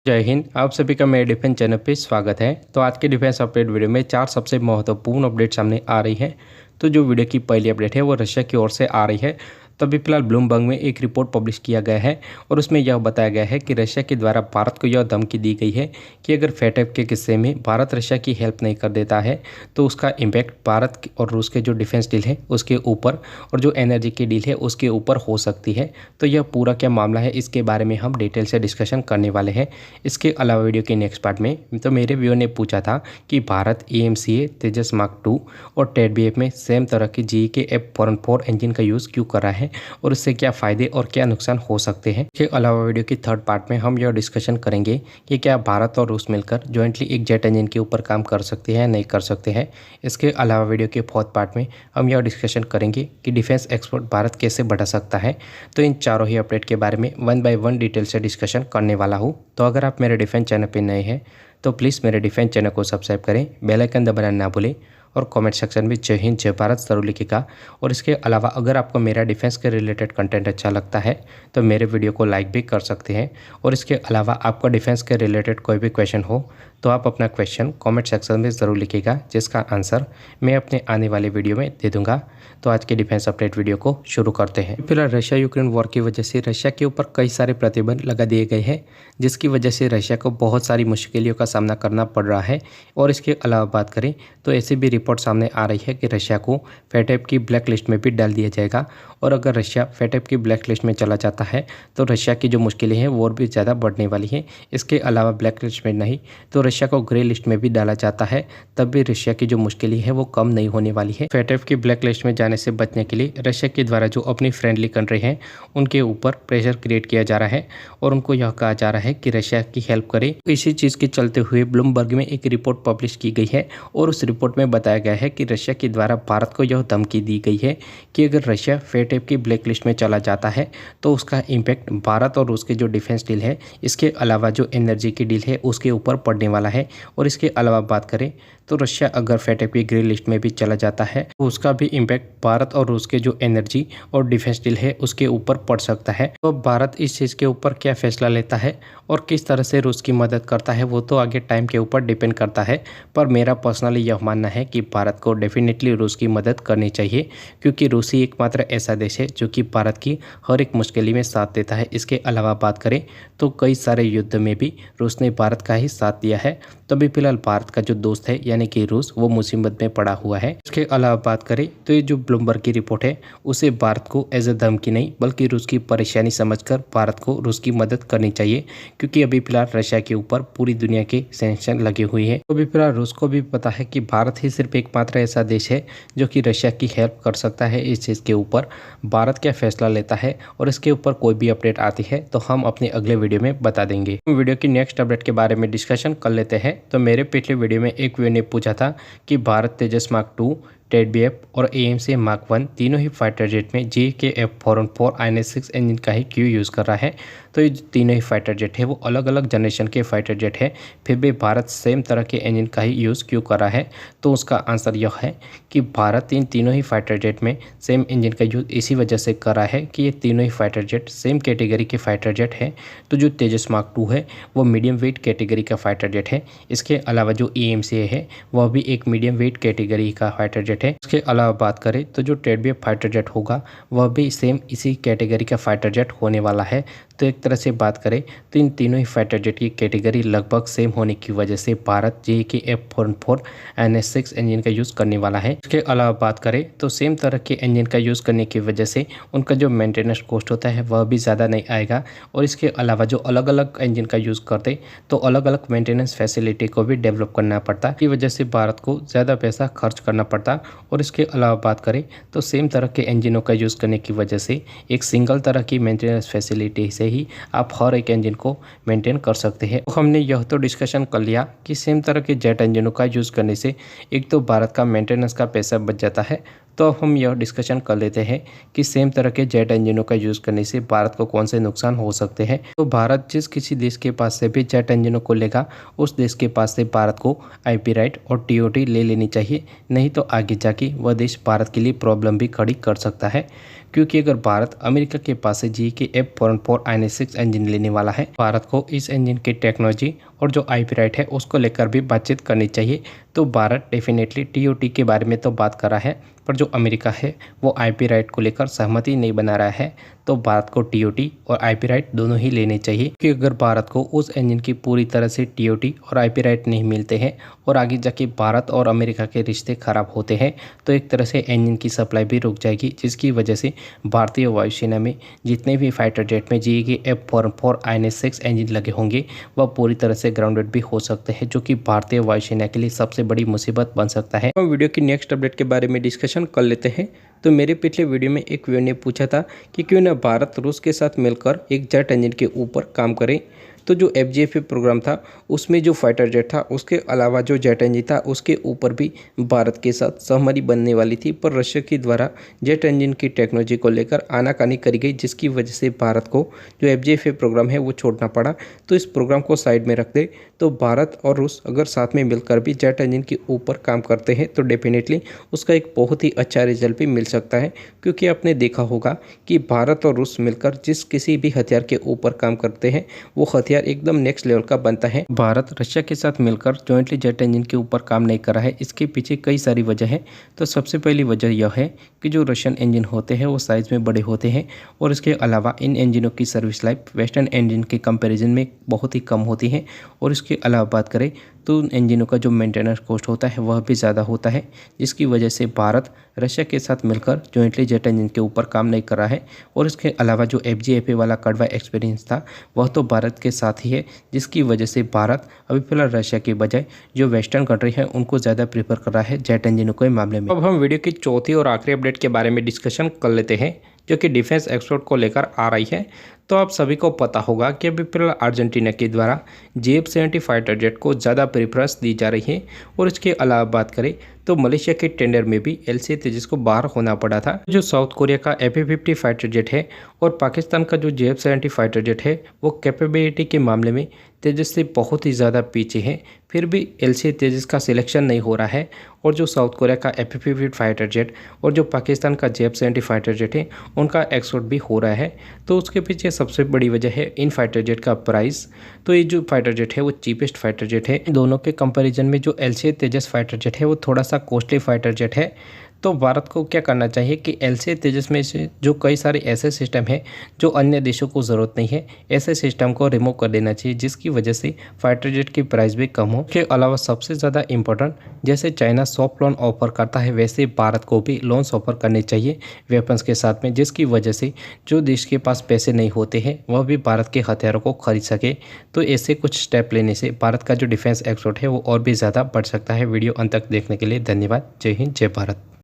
जय हिंद। आप सभी का मेरे डिफेंस चैनल पे स्वागत है। तो आज के डिफेंस अपडेट वीडियो में 4 सबसे महत्वपूर्ण अपडेट सामने आ रही है। तो जो वीडियो की पहली अपडेट है वो रशिया की ओर से आ रही है। तो अभी फिलहाल ब्लूमबर्ग में एक रिपोर्ट पब्लिश किया गया है और उसमें यह बताया गया है कि रशिया के द्वारा भारत को यह धमकी दी गई है कि अगर फेटएफ के किस्से में भारत रशिया की हेल्प नहीं कर देता है तो उसका इम्पैक्ट भारत और रूस के जो डिफेंस डील है उसके ऊपर और जो एनर्जी की डील है उसके ऊपर हो सकती है। तो यह पूरा क्या मामला है इसके बारे में हम डिटेल से डिस्कशन करने वाले हैं। इसके अलावा वीडियो के नेक्स्ट पार्ट में तो मेरे व्यूअर ने पूछा था कि भारत AMCA तेजस मार्क 2 और TEDBF में सेम तरह की GE F414 इंजन का यूज़ क्यों कर रहा है और इससे क्या फ़ायदे और क्या नुकसान हो सकते हैं। इसके अलावा वीडियो की थर्ड पार्ट में हम यह डिस्कशन करेंगे कि क्या भारत और रूस मिलकर जॉइंटली एक जेट इंजन के ऊपर काम कर सकते हैं नहीं कर सकते हैं। इसके अलावा वीडियो के फोर्थ पार्ट में हम यह डिस्कशन करेंगे कि डिफेंस एक्सपोर्ट भारत कैसे बढ़ा सकता है। तो इन चारों ही अपडेट के बारे में 1 बाय 1 डिटेल से डिस्कशन करने वाला हूँ। तो अगर आप मेरे डिफेंस चैनल पर नए हैं तो प्लीज़ मेरे डिफेंस चैनल को सब्सक्राइब करें, बेल आइकन दबाना ना भूलें और कमेंट सेक्शन में जय हिंद जय भारत जरूर लिखिएगा। और इसके अलावा अगर आपको मेरा डिफेंस के रिलेटेड कंटेंट अच्छा लगता है तो मेरे वीडियो को लाइक भी कर सकते हैं। और इसके अलावा आपको डिफेंस के रिलेटेड कोई भी क्वेश्चन हो तो आप अपना क्वेश्चन कमेंट सेक्शन में ज़रूर लिखिएगा, जिसका आंसर मैं अपने आने वाले वीडियो में दे दूंगा। तो आज के डिफेंस अपडेट वीडियो को शुरू करते हैं। फिलहाल रशिया यूक्रेन वॉर की वजह से रशिया के ऊपर कई सारे प्रतिबंध लगा दिए गए हैं, जिसकी वजह से रशिया को बहुत सारी मुश्किलों का सामना करना पड़ रहा है। और इसके अलावा बात करें तो ऐसी भी रिपोर्ट सामने आ रही है कि रशिया को फेटएफ की ब्लैक लिस्ट में भी डाल दिया जाएगा। और अगर रशिया फेटएफ की ब्लैक लिस्ट में चला जाता है तो रशिया की जो मुश्किलें हैं वो और भी ज़्यादा बढ़ने वाली हैं। इसके अलावा ब्लैक लिस्ट में नहीं तो रशिया को ग्रे लिस्ट में भी डाला जाता है, तब भी रशिया की जो मुश्किलें हैं वो कम नहीं होने वाली है। फेटएफ की ब्लैक लिस्ट में जाने से बचने के लिए रशिया के द्वारा जो अपनी फ्रेंडली कंट्री हैं उनके ऊपर प्रेशर क्रिएट किया जा रहा है और उनको यह कहा जा रहा है कि रशिया की हेल्प करे। इसी चीज़ के चलते हुए ब्लूमबर्ग में एक रिपोर्ट पब्लिश की गई है और उस रिपोर्ट में बताया गया है कि रशिया के द्वारा भारत को यह धमकी दी गई है कि अगर रशिया फेटएफ की ब्लैक लिस्ट में चला जाता है तो उसका इम्पैक्ट भारत और रूस के जो डिफेंस डील है, इसके अलावा जो एनर्जी की डील है उसके ऊपर पड़ने वाला है। और इसके अलावा बात करें तो रशिया अगर फेटएफ की ग्रे लिस्ट में भी चला जाता है तो उसका भी इम्पैक्ट भारत और रूस के जो एनर्जी और डिफेंस डील है उसके ऊपर पड़ सकता है। तो भारत इस चीज़ के ऊपर क्या फैसला लेता है और किस तरह से रूस की मदद करता है वो तो आगे टाइम के ऊपर डिपेंड करता है। पर मेरा पर्सनली यह मानना है कि भारत को डेफिनेटली रूस की मदद करनी चाहिए, क्योंकि रूस ही एकमात्र ऐसा देश है जो कि भारत की हर एक मुश्किल में साथ देता है। इसके अलावा बात करें तो कई सारे युद्ध में भी रूस ने भारत का ही साथ दिया है। तो अभी फिलहाल भारत का जो दोस्त है यानी कि रूस वो मुसीबत में पड़ा हुआ है। इसके अलावा बात करें तो ये जो ब्लूमबर्ग की रिपोर्ट है उसे भारत को एज ए धमकी नहीं बल्कि रूस की परेशानी समझकर भारत को रूस की मदद करनी चाहिए, क्योंकि अभी फिलहाल रशिया के ऊपर पूरी दुनिया के सैंक्शन लगे हुए हैं। तो अभी फिलहाल रूस को भी पता है कि भारत ही सिर्फ एकमात्र ऐसा देश है जो कि रशिया की हेल्प कर सकता है। इस चीज़ के ऊपर भारत क्या फैसला लेता है और इसके ऊपर कोई भी अपडेट आती है तो हम अपने अगले वीडियो में बता देंगे। वीडियो की नेक्स्ट अपडेट के बारे में डिस्कशन कर लेते हैं। तो मेरे पिछले वीडियो में एक व्यूअर ने पूछा था कि भारत तेजस मार्क 2, TEDBF और AMCA मार्क 1 तीनों ही फाइटर जेट में GE F414 INS-6 इंजन का ही क्यों यूज़ कर रहा है। तो ये तीनों ही फाइटर जेट है वो अलग अलग जनरेशन के फाइटर जेट है, फिर भी भारत सेम तरह के इंजन का ही यूज़ क्यों कर रहा है। तो उसका आंसर यह है कि भारत इन तीनों ही फाइटर जेट में सेम इंजन का यूज़ इसी वजह से कर रहा है कि ये तीनों ही फाइटर जेट सेम कैटेगरी के फाइटर जेट है। तो जो तेजस मार्क 2 है वो मीडियम वेट कैटेगरी का फाइटर जेट है। इसके अलावा जो AMCA है वह भी एक मीडियम वेट कैटेगरी का फाइटर जेट है। इसके अलावा बात करें तो जो TEDBF फाइटर जेट होगा वह भी सेम इसी कैटेगरी का फाइटर जेट होने वाला है। तो एक तरह से बात करें तो इन तीनों ही फाइटर जेट की कैटेगरी लगभग सेम होने की वजह से Bharat GE F414 INS-6 engine का यूज़ करने वाला है। इसके अलावा बात करें तो सेम तरह के इंजन का यूज़ करने की वजह से उनका जो मेंटेनेंस कॉस्ट होता है वह भी ज़्यादा नहीं आएगा। और इसके अलावा जो अलग अलग इंजन का यूज़ करते तो अलग अलग मेंटेनेंस फैसिलिटी को भी डेवलप करना पड़ता, की वजह से भारत को ज़्यादा पैसा खर्च करना पड़ता। और इसके अलावा बात करें तो सेम तरह के इंजनों का यूज़ करने की वजह से एक सिंगल तरह की मेंटेनेंस फैसिलिटी से ही आप हर एक इंजन को मेंटेन कर सकते हैं। तो हमने यह तो डिस्कशन कर लिया कि सेम तरह के जेट इंजनों का यूज़ करने से एक तो भारत का मेंटेनेंस का पैसा बच जाता है, तो अब हम यह डिस्कशन कर लेते हैं कि सेम तरह के जेट इंजनों का यूज़ करने से भारत को कौन से नुकसान हो सकते हैं। तो भारत जिस किसी देश के पास से भी जेट इंजनों को लेगा, उस देश के पास से भारत को आईपी राइट और टीओटी ले लेनी चाहिए, नहीं तो आगे जाके वह देश भारत के लिए प्रॉब्लम भी खड़ी कर सकता है। क्योंकि अगर भारत अमेरिका के पास से GE के F414 INS-6 इंजन लेने वाला है, भारत को इस इंजन की टेक्नोलॉजी और जो आईपी राइट है उसको लेकर भी बातचीत करनी चाहिए। तो भारत डेफिनेटली टीओटी के बारे में तो बात कर रहा है, पर जो अमेरिका है वो आईपी राइट को लेकर सहमति नहीं बना रहा है। तो भारत को टीओटी और आईपी राइट दोनों ही लेने चाहिए, क्योंकि अगर भारत को उस इंजन की पूरी तरह से टीओटी और आईपी राइट नहीं मिलते हैं और आगे जाके भारत और अमेरिका के रिश्ते खराब होते हैं, तो एक तरह से इंजन की सप्लाई भी रुक जाएगी, जिसकी वजह से भारतीय वायुसेना में जितने भी फाइटर जेट में GE के F414 INS-6 इंजन लगे होंगे वह पूरी तरह से ग्राउंडेड भी हो सकते हैं, जो कि भारतीय वायुसेना के लिए सबसे बड़ी मुसीबत बन सकता है। हम वीडियो की नेक्स्ट अपडेट के बारे में डिस्कशन कर लेते हैं। तो मेरे पिछले वीडियो में एक व्यूअर ने पूछा था कि क्यों ना भारत रूस के साथ मिलकर एक जेट इंजन के ऊपर काम करे। तो जो FGFA प्रोग्राम था उसमें जो फाइटर जेट था उसके अलावा जो जेट इंजन था उसके ऊपर भी भारत के साथ सहमति बनने वाली थी, पर रशिया के द्वारा जेट इंजन की टेक्नोलॉजी को लेकर आनाकानी करी गई, जिसकी वजह से भारत को जो FGFA प्रोग्राम है वो छोड़ना पड़ा। तो इस प्रोग्राम को साइड में रख दे, तो भारत और रूस अगर साथ में मिलकर भी जेट इंजन के ऊपर काम करते हैं तो डेफिनेटली उसका एक बहुत ही अच्छा रिजल्ट भी मिल सकता है। क्योंकि आपने देखा होगा कि भारत और रूस मिलकर जिस किसी भी हथियार के ऊपर काम करते हैं वो हथियार एकदम नेक्स्ट लेवल का बनता है। भारत रशिया के साथ मिलकर जॉइंटली जेट इंजन के ऊपर काम नहीं कर रहा है, इसके पीछे कई सारी वजह है। तो सबसे पहली वजह यह है कि जो रशियन इंजन होते हैं वो साइज़ में बड़े होते हैं, और इसके अलावा इन इंजनों की सर्विस लाइफ वेस्टर्न इंजन के कंपैरिजन में बहुत ही कम होती है। और इसके अलावा बात करें तो इंजनों का जो मेंटेनेंस कॉस्ट होता है वह भी ज़्यादा होता है, जिसकी वजह से भारत रशिया के साथ मिलकर जॉइंटली जेट इंजन के ऊपर काम नहीं कर रहा है। और इसके अलावा जो FGFA वाला कड़वा एक्सपीरियंस था वह तो भारत के साथ ही है, जिसकी वजह से भारत अभी फिलहाल रशिया के बजाय जो वेस्टर्न कंट्री है उनको ज़्यादा प्रीफर कर रहा है जेट इंजनों के मामले में। अब हम वीडियो की चौथी और आखिरी अपडेट के बारे में डिस्कशन कर लेते हैं, जो कि डिफेंस एक्सपोर्ट को लेकर आ रही है। तो आप सभी को पता होगा कि अभी फिलहाल अर्जेंटीना के द्वारा JF-70 फाइटर जेट को ज़्यादा प्रेफरेंस दी जा रही है। और इसके अलावा बात करें तो मलेशिया के टेंडर में भी LCA तेजस को बाहर होना पड़ा था। जो साउथ कोरिया का AP-50 फाइटर जेट है और पाकिस्तान का जो JF-70 फाइटर जेट है वो कैपेबिलिटी के मामले में तेजस से बहुत ही ज़्यादा पीछे है, फिर भी LCA तेजस का सिलेक्शन नहीं हो रहा है। और जो साउथ कोरिया का AP-50 फाइटर जेट और जो पाकिस्तान का JF-70 फाइटर जेट है उनका एक्सपोर्ट भी हो रहा है। तो उसके पीछे सबसे बड़ी वजह है इन फाइटर जेट का प्राइस। तो ये जो फाइटर जेट है वो चीपेस्ट फाइटर जेट है। दोनों के कंपैरिजन में जो LCA तेजस फाइटर जेट है वो थोड़ा सा कॉस्टली फाइटर जेट है। तो भारत को क्या करना चाहिए कि LCA तेजस में से जो कई सारे ऐसे सिस्टम है जो अन्य देशों को ज़रूरत नहीं है, ऐसे सिस्टम को रिमूव कर देना चाहिए, जिसकी वजह से फाइटर जेट की प्राइस भी कम हो। इसके अलावा सबसे ज़्यादा इंपॉर्टेंट, जैसे चाइना सॉफ्ट लोन ऑफर करता है वैसे भारत को भी लोन्स ऑफर करने चाहिए वेपन्स के साथ में, जिसकी वजह से जो देश के पास पैसे नहीं होते हैं वह भी भारत के हथियारों को खरीद सके। तो ऐसे कुछ स्टेप लेने से भारत का जो डिफेंस एक्सपोर्ट है वो और भी ज़्यादा बढ़ सकता है। वीडियो अंत तक देखने के लिए धन्यवाद। जय हिंद, जय भारत।